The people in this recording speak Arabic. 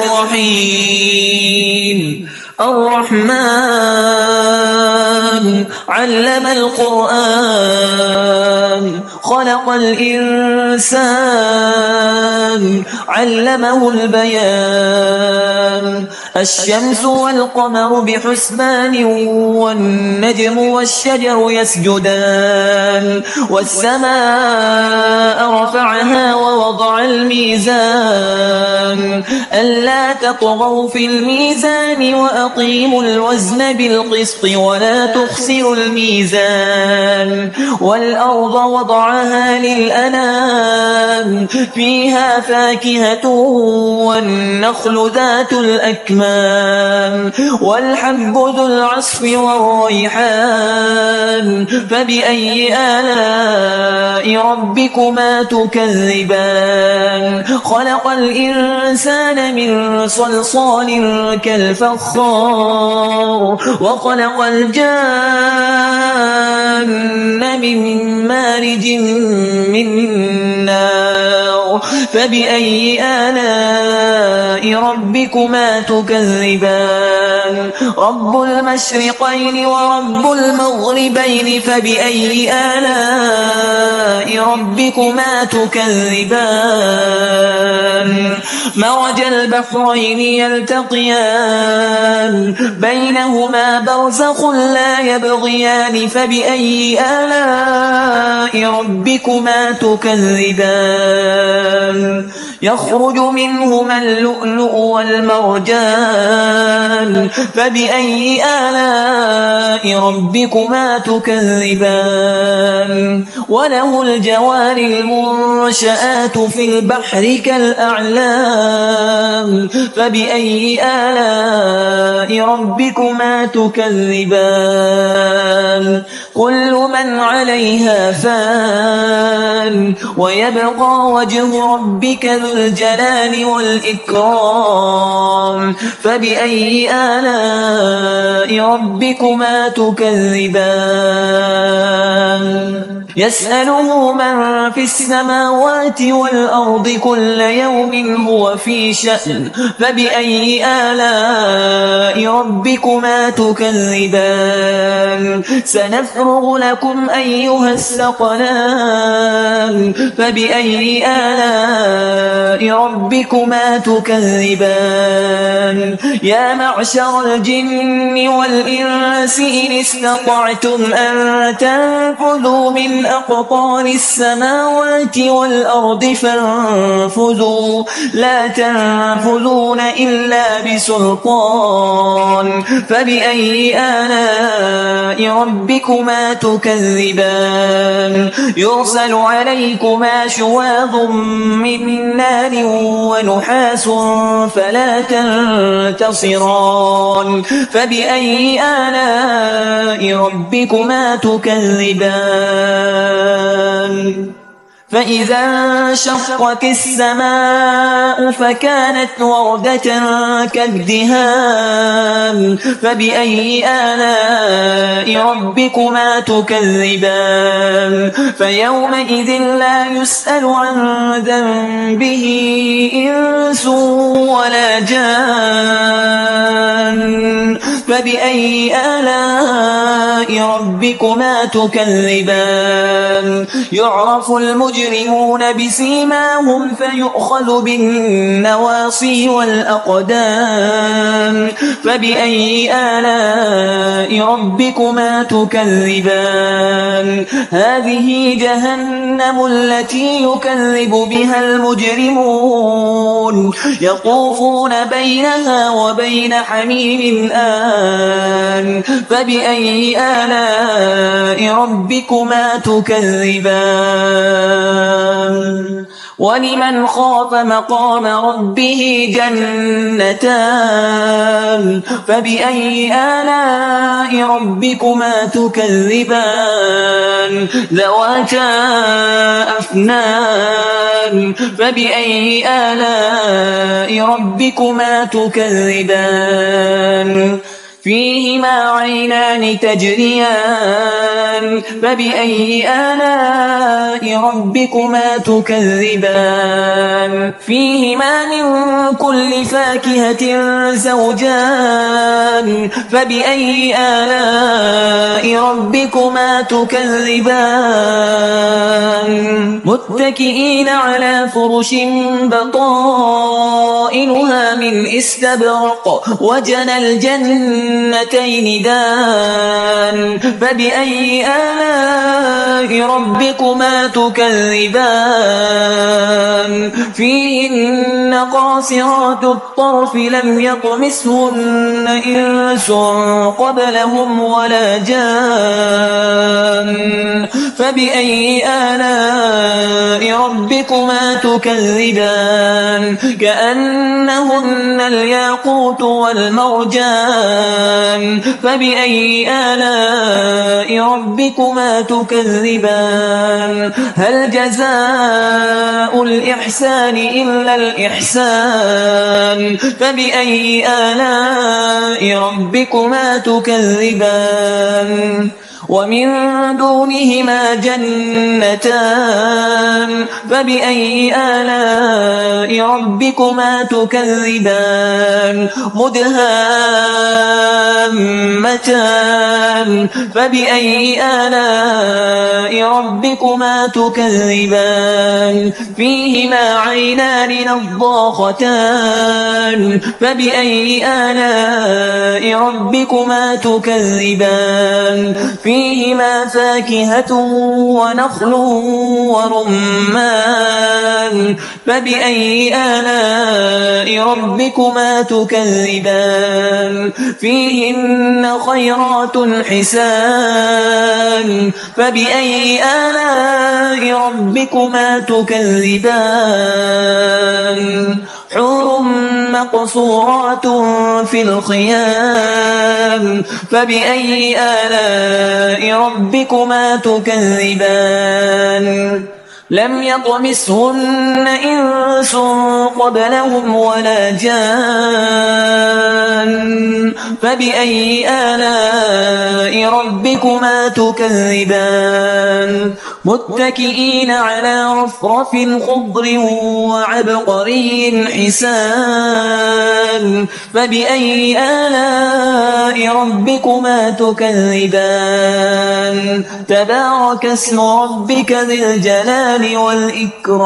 الرحيم الرحمن علم القرآن خلق الإنسان علمه البيان الشمس والقمر بحسبان والنجم والشجر يسجدان والسماء رفعها ووضع الميزان ألا تطغوا في الميزان وأقيموا الوزن بالقسط ولا تخسروا الميزان والأرض وضعها للأنام فيها فاكهة والنخل ذات الأكمام والحب ذو العصف والريحان فبأي آلاء ربكما تكذبان خلق الإنسان من صلصال كالفخار وخلق الجان من مارج من نار فبأي آلاء ربكما تكذبان رب المشرقين ورب المغربين فبأي آلاء ربكما تكذبان مرج البحرين يلتقيان بينهما برزخ لا يبغيان فبأي آلاء ربكما تكذبان يخرج منهما اللؤلؤ والمرجان فبأي آلاء ربكما تكذبان وله الجوار المنشآت في البحر كالأعلام فبأي آلاء ربكما تكذبان كل من عليها فان ويبقى وجه ربك ذو الجلال والإكرام فبأي آلاء ربكما تكذبان يسأله من في السماوات والأرض كل يوم هو في شأن فبأي آلاء ربكما تكذبان سنفرغ لكم أيها الثقلان فبأي آلاء ربكما تكذبان يا معشر الجن والإنس إن استطعتم أن تنفذوا من أقطار السماوات والأرض فانفذوا لا تنفذون إلا بسلطان فبأي آلاء ربكما تكذبان يرسل عليكما شواظ من نار ونحاس فلا تنتصران فبأي آلاء ربكما تكذبان فإذا انشقت السماء فكانت وردة كالدهان فبأي آلاء ربكما تكذبان فيومئذ لا يسأل عن ذنبه إنس ولا جان فبأي آلاء ربكما تكذبان يعرف المجرمون بسيماهم فيؤخذ بالنواصي والأقدام فبأي آلاء ربكما تكذبان هذه جهنم التي يكذب بها المجرمون يطوفون بينها وبين حميم آن فبأي آلاء ربكما تكذبان ولمن خاف مقام ربه جنتان فبأي آلاء ربكما تكذبان ذواتا أفنان فبأي آلاء ربكما تكذبان فيهما عينان تجريان فبأي آلاء ربكما تكذبان فيهما من كل فاكهة زوجان فبأي آلاء ربكما تكذبان متكئين على فرش بطائنها من استبرق وجنى الجنتين دان فبأي آلاء ربكما تكذبان فيهن قاصرات الطرف لم يطمثهن إنس قبلهم ولا جان فبأي آلاء ربكما تكذبان كأنهن الياقوت والمرجان فبأي آلاء ربكما تكذبان هل جزاء الإحسان إلا الإحسان فبأي آلاء ربكما تكذبان ومن دونهما جنتان فبأي آلاء ربكما تكذبان مدهامتان فبأي آلاء ربكما تكذبان فيهما عينان نضاختان فبأي آلاء ربكما تكذبان فيهما فاكهة ونخل ورمان فبأي آلاء ربكما تكذبان فيهن خيرات حسان فبأي آلاء ربكما تكذبان حور مقصورات في الخيام فبأي آلاء ربكما تكذبان لم يطمثهن إنس قبلهم ولا جان فبأي آلاء ربكما تكذبان متكئين على رفرف خضر وعبقري حسان فبأي آلاء ربكما تكذبان تبارك اسم ربك ذي الجلال والإكرام